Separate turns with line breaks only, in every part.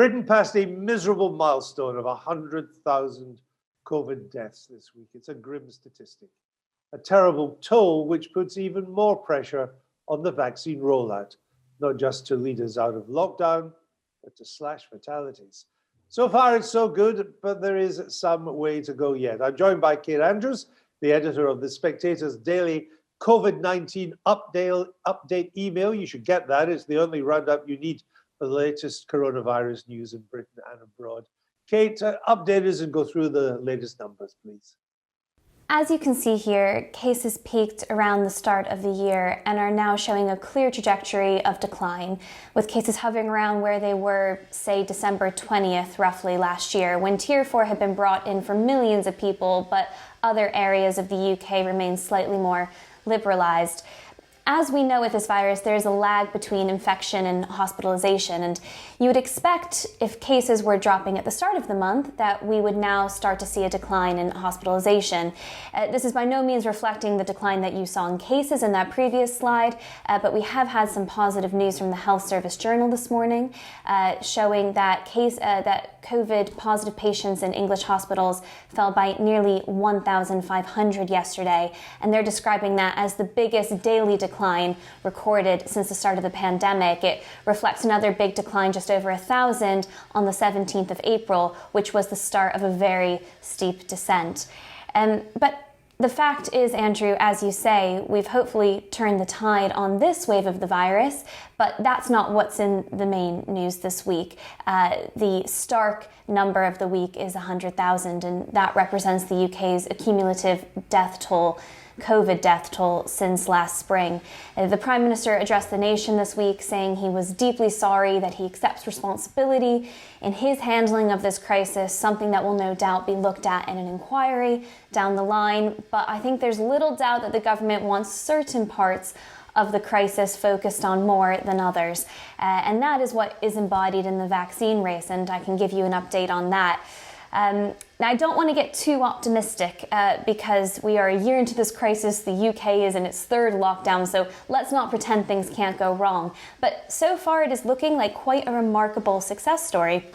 Britain passed a miserable milestone of 100,000 COVID deaths this week. It's a grim statistic, a terrible toll which puts even more pressure on the vaccine rollout, not just to lead us out of lockdown, but to slash fatalities. So far, it's so good, but there is some way to go yet. I'm joined by Kate Andrews, the editor of the Spectator's daily COVID-19 update email. You should get that. It's the only roundup you need for the latest coronavirus news in Britain and abroad. Kate, update us and go through the latest numbers, please.
As you can see here, cases peaked around the start of the year and are now showing a clear trajectory of decline, with cases hovering around where they were, say, December 20th, roughly last year, when Tier 4 had been brought in for millions of people, but other areas of the UK remain slightly more liberalised. As we know with this virus, there is a lag between infection and hospitalization, and you would expect if cases were dropping at the start of the month that we would now start to see a decline in hospitalization. This is by no means reflecting the decline that you saw in cases in that previous slide, but we have had some positive news from the Health Service Journal this morning, showing that COVID positive patients in English hospitals fell by nearly 1,500 yesterday, and they're describing that as the biggest daily decline recorded since the start of the pandemic. It reflects another big decline, just over 1,000 on the 17th of April, which was the start of a very steep descent. But the fact is, Andrew, as you say, we've hopefully turned the tide on this wave of the virus, but that's not what's in the main news this week. The stark number of the week is 100,000, and that represents the UK's cumulative death toll, COVID death toll, since last spring. The Prime Minister addressed the nation this week, saying he was deeply sorry, that he accepts responsibility in his handling of this crisis, something that will no doubt be looked at in an inquiry down the line. But I think there's little doubt that the government wants certain parts of the crisis focused on more than others. And that is what is embodied in the vaccine race, and I can give you an update on that. Now, I don't want to get too optimistic because we are a year into this crisis. The UK is in its third lockdown, so let's not pretend things can't go wrong. But so far, it is looking like quite a remarkable success story.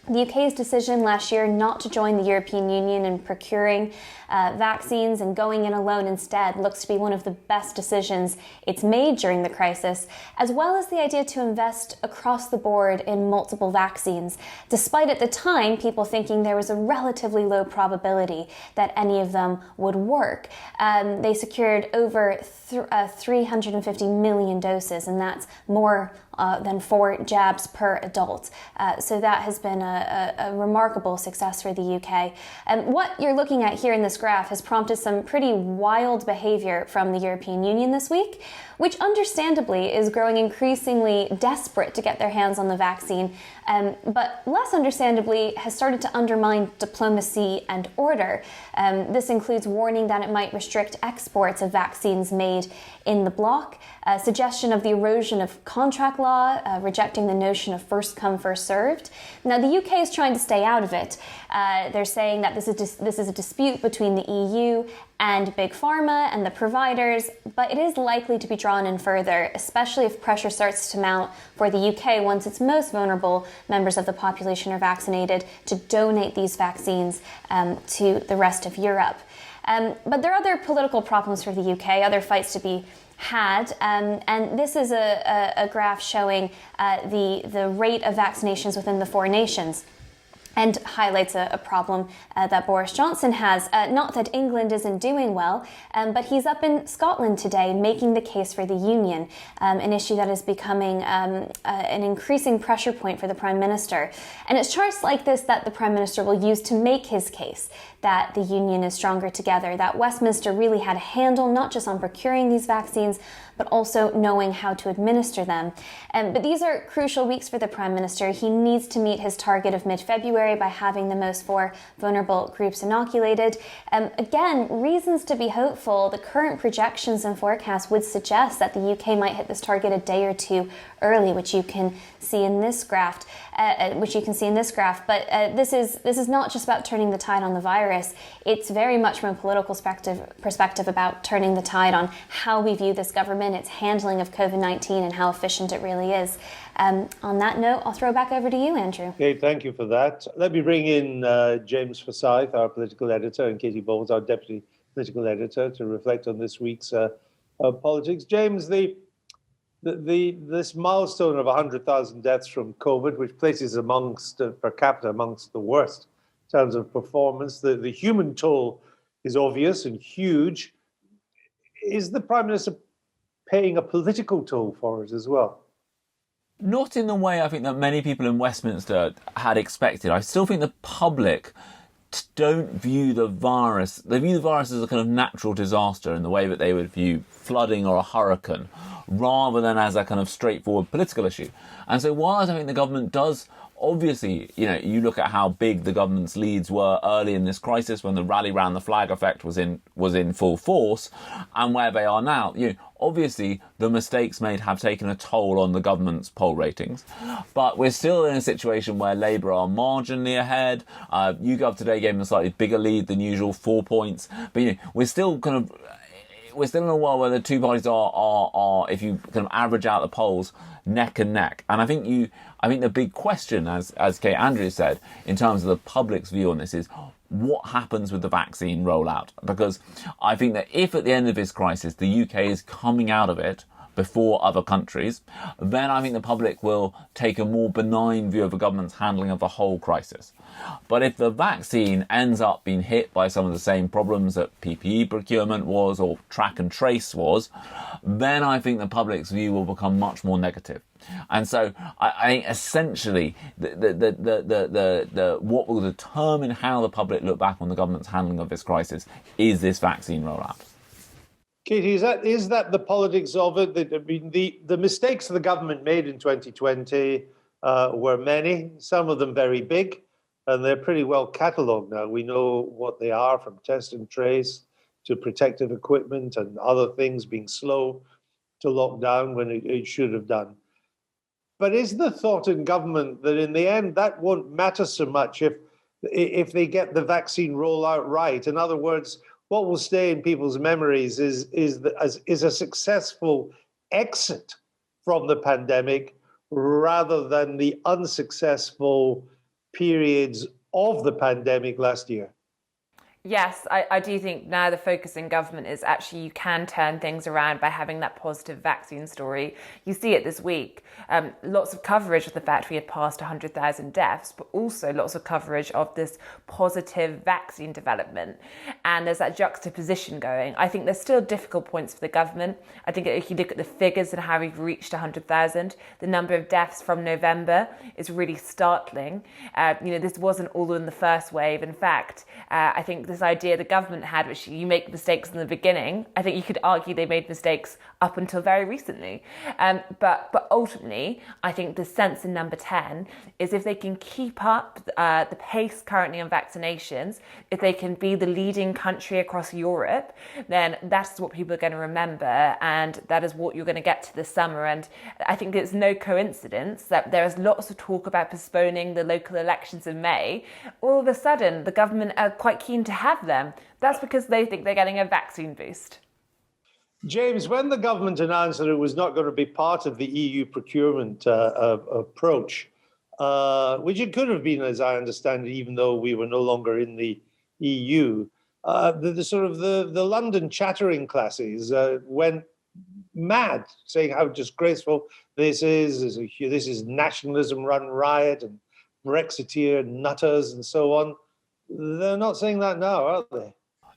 The UK's decision last year not to join the European Union in procuring vaccines and going in alone instead looks to be one of the best decisions it's made during the crisis, as well as the idea to invest across the board in multiple vaccines, despite at the time people thinking there was a relatively low probability that any of them would work. They secured over 350 million doses, and that's more than 4 jabs per adult. So that has been a remarkable success for the UK. And what you're looking at here in this graph has prompted some pretty wild behavior from the European Union this week, which understandably is growing increasingly desperate to get their hands on the vaccine, but less understandably has started to undermine diplomacy and order. This includes warning that it might restrict exports of vaccines made in the bloc, suggestion of the erosion of contract law, rejecting the notion of first come, first served. Now, the UK is trying to stay out of it. They're saying that this is a dispute between the EU and Big Pharma and the providers, but it is likely to be drawn in further, especially if pressure starts to mount for the UK once its most vulnerable members of the population are vaccinated to donate these vaccines to the rest of Europe. But there are other political problems for the UK, other fights to be had, and this is a graph showing the rate of vaccinations within the 4 nations, and highlights a problem that Boris Johnson has. Not that England isn't doing well, but he's up in Scotland today making the case for the Union, an issue that is becoming an increasing pressure point for the Prime Minister. And it's charts like this that the Prime Minister will use to make his case that the Union is stronger together, that Westminster really had a handle not just on procuring these vaccines, but also knowing how to administer them. But these are crucial weeks for the Prime Minister. He needs to meet his target of mid-February by having the most 4 vulnerable groups inoculated. Again, reasons to be hopeful. The current projections and forecasts would suggest that the UK might hit this target a day or 2 early, which you can see in this graph. which you can see in this graph. But this is not just about turning the tide on the virus. It's very much from a political perspective about turning the tide on how we view this government, its handling of COVID-19, and how efficient it really is. On that note, I'll throw it back over to you, Andrew.
Okay, thank you for that. Let me bring in James Forsyth, our political editor, and Katy Balls, our deputy political editor, to reflect on this week's politics. James, this milestone of 100,000 deaths from COVID, which places amongst per capita amongst the worst in terms of performance, the human toll is obvious and huge. Is the Prime Minister paying a political toll for it as well?
Not in the way I think that many people in Westminster had expected. I still think the public don't view the virus. They view the virus as a kind of natural disaster in the way that they would view flooding or a hurricane, rather than as a kind of straightforward political issue. And so while I think the government does, obviously, you look at how big the government's leads were early in this crisis when the rally round the flag effect was in full force, and where they are now, obviously the mistakes made have taken a toll on the government's poll ratings. But we're still in a situation where Labour are marginally ahead. YouGov today gave them a slightly bigger lead than usual, 4 points. But we're still in a world where the two parties are, if you kind of average out the polls, neck and neck. And I think the big question, as Kate Andrews said, in terms of the public's view on this is what happens with the vaccine rollout? Because I think that if at the end of this crisis the UK is coming out of it before other countries, then I think the public will take a more benign view of the government's handling of the whole crisis. But if the vaccine ends up being hit by some of the same problems that PPE procurement was or track and trace was, then I think the public's view will become much more negative. And so I think essentially what will determine how the public look back on the government's handling of this crisis is this vaccine rollout.
Katie, is that the politics of it? The mistakes the government made in 2020 were many, some of them very big, and they're pretty well catalogued now. We know what they are, from test and trace to protective equipment and other things being slow to lock down when it should have done. But is the thought in government that in the end that won't matter so much if they get the vaccine rollout right? In other words, what will stay in people's memories is a successful exit from the pandemic rather than the unsuccessful periods of the pandemic last year.
Yes, I do think now the focus in government is actually you can turn things around by having that positive vaccine story. You see it this week. Lots of coverage of the fact we had passed 100,000 deaths, but also lots of coverage of this positive vaccine development. And there's that juxtaposition going. I think there's still difficult points for the government. I think if you look at the figures and how we've reached 100,000, the number of deaths from November is really startling. This wasn't all in the first wave. In fact, I think this idea the government had, which you make mistakes in the beginning, I think you could argue they made mistakes up until very recently. But ultimately, I think the sense in number 10 is if they can keep up the pace currently on vaccinations, if they can be the leading country across Europe, then that's what people are going to remember, and that is what you're going to get to this summer. And I think it's no coincidence that there is lots of talk about postponing the local elections in May. All of a sudden, the government are quite keen to have them. That's because they think they're getting a vaccine boost.
James, when the government announced that it was not going to be part of the EU procurement approach, which it could have been, as I understand it, even though we were no longer in the EU, the London chattering classes went mad, saying how disgraceful this is. This is nationalism run riot and Brexiteer nutters and so on. They're not saying that now, are they?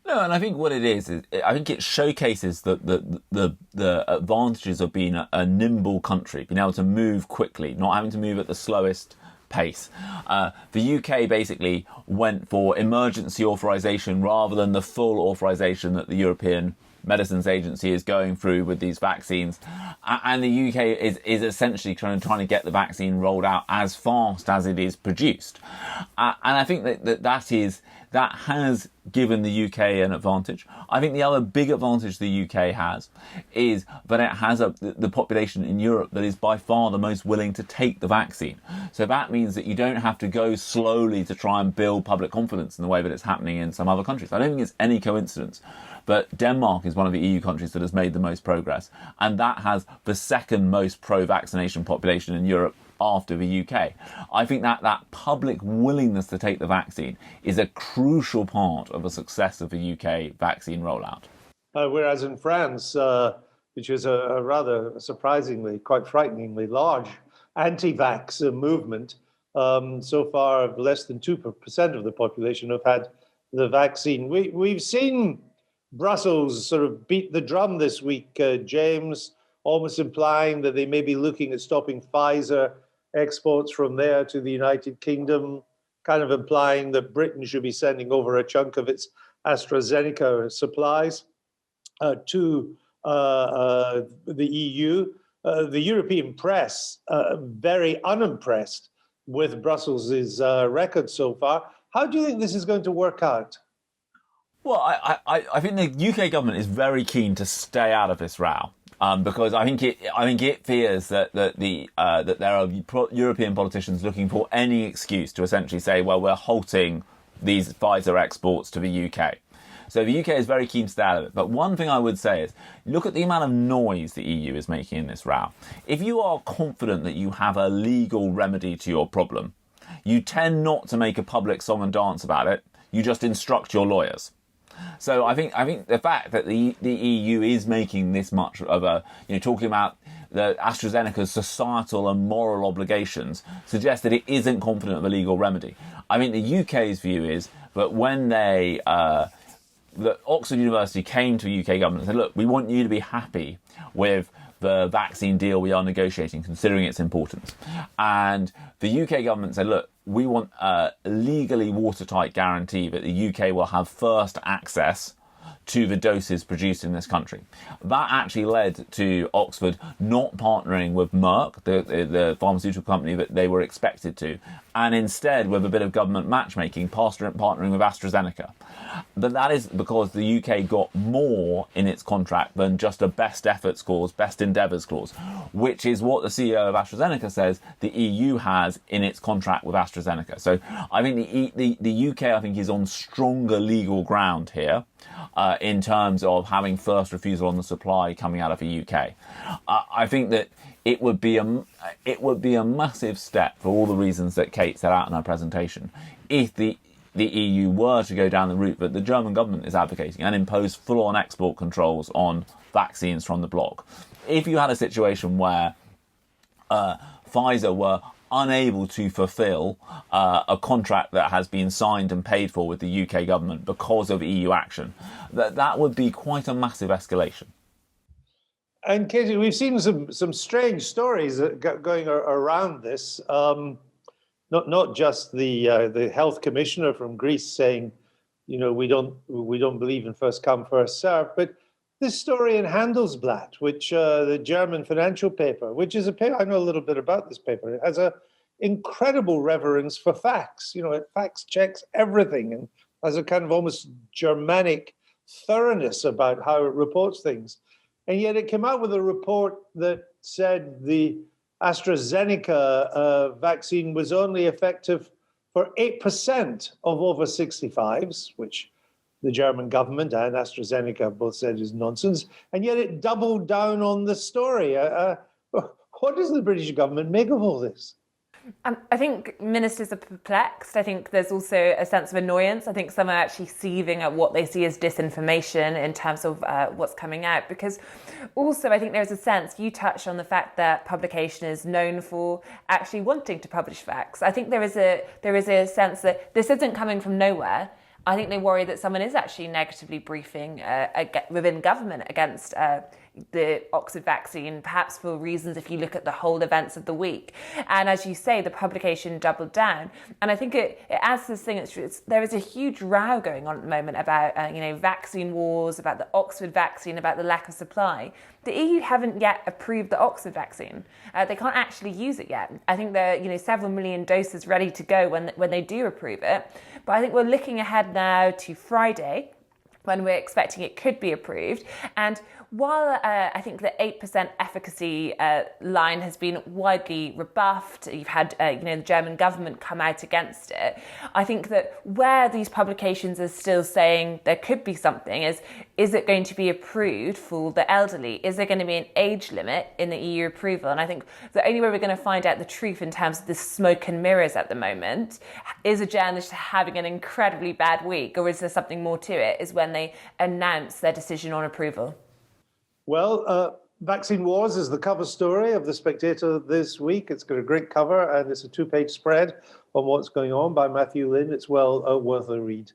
No, and I think what it is I think it showcases the advantages of being a nimble country, being able to move quickly, not having to move at the slowest pace. The UK basically went for emergency authorization rather than the full authorization that the European Medicines Agency is going through with these vaccines, and the UK is essentially trying to get the vaccine rolled out as fast as it is produced, and I think that that has given the UK an advantage. I think the other big advantage the UK has is that it has the population in Europe that is by far the most willing to take the vaccine. So that means that you don't have to go slowly to try and build public confidence in the way that it's happening in some other countries. I don't think it's any coincidence, but Denmark is one of the EU countries that has made the most progress, and that has the second most pro-vaccination population in Europe after the UK. I think that public willingness to take the vaccine is a crucial part of the success of the UK vaccine rollout.
Whereas in France, which is a rather surprisingly, quite frighteningly large anti-vax movement, so far less than 2% of the population have had the vaccine. We've seen Brussels sort of beat the drum this week, James, almost implying that they may be looking at stopping Pfizer exports from there to the United Kingdom, kind of implying that Britain should be sending over a chunk of its AstraZeneca supplies to the EU. The European press, very unimpressed with Brussels' record so far. How do you think this is going to work out?
Well, I think the UK government is very keen to stay out of this row. Because I think it fears that there are European politicians looking for any excuse to essentially say, well, we're halting these Pfizer exports to the UK. So the UK is very keen to stay out of it. But one thing I would say is, look at the amount of noise the EU is making in this row. If you are confident that you have a legal remedy to your problem, you tend not to make a public song and dance about it. You just instruct your lawyers. So I think the fact that the EU is making this much of a, talking about the AstraZeneca's societal and moral obligations suggests that it isn't confident of a legal remedy. I think the UK's view is that when that Oxford University came to UK government and said, look, we want you to be happy with the vaccine deal we are negotiating, considering its importance. And the UK government said, look, we want a legally watertight guarantee that the UK will have first access to the doses produced in this country. That actually led to Oxford not partnering with Merck, the pharmaceutical company that they were expected to, and instead, with a bit of government matchmaking, partnering with AstraZeneca. But that is because the UK got more in its contract than just a best efforts clause, best endeavours clause, which is what the CEO of AstraZeneca says the EU has in its contract with AstraZeneca. So I think the UK, I think, is on stronger legal ground here in terms of having first refusal on the supply coming out of the UK. I think that it would be a massive step for all the reasons that Kate set out in her presentation if the EU were to go down the route that the German government is advocating and impose full-on export controls on vaccines from the bloc. If you had a situation where Pfizer were unable to fulfill a contract that has been signed and paid for with the UK government because of EU action, that would be quite a massive escalation.
And Katie, we've seen some strange stories going around this. Not just the health commissioner from Greece saying, we don't believe in first come first serve, but this story in Handelsblatt, which the German financial paper, which is a paper I know a little bit about this paper. It has a incredible reverence for facts. It facts checks everything and has a kind of almost Germanic thoroughness about how it reports things. And yet it came out with a report that said the AstraZeneca vaccine was only effective for 8% of over 65s, which the German government and AstraZeneca both said is nonsense. And yet it doubled down on the story. What does the British government make of all this?
I think ministers are perplexed. I think there's also a sense of annoyance. I think some are actually seething at what they see as disinformation in terms of what's coming out. Because also I think there's a sense, you touched on the fact that publication is known for actually wanting to publish facts. I think there is a sense that this isn't coming from nowhere. I think they worry that someone is actually negatively briefing within government against the Oxford vaccine, perhaps for reasons if you look at the whole events of the week. And as you say, the publication doubled down. And I think it adds to this thing that's there is a huge row going on at the moment about vaccine wars, about the Oxford vaccine, about the lack of supply. The EU haven't yet approved the Oxford vaccine. They can't actually use it yet. I think there are several million doses ready to go when they do approve it. But I think we're looking ahead now to Friday, when we're expecting it could be approved. And while I think the 8% efficacy line has been widely rebuffed, you've had the German government come out against it, I think that where these publications are still saying there could be something is it going to be approved for the elderly? Is there going to be an age limit in the EU approval? And I think the only way we're going to find out the truth in terms of this smoke and mirrors at the moment is a journalist having an incredibly bad week, or is there something more to it, is when they announce their decision on approval.
Well, Vaccine Wars is the cover story of The Spectator this week. It's got a great cover and it's a 2-page spread on what's going on by Matthew Lynn. It's well worth a read.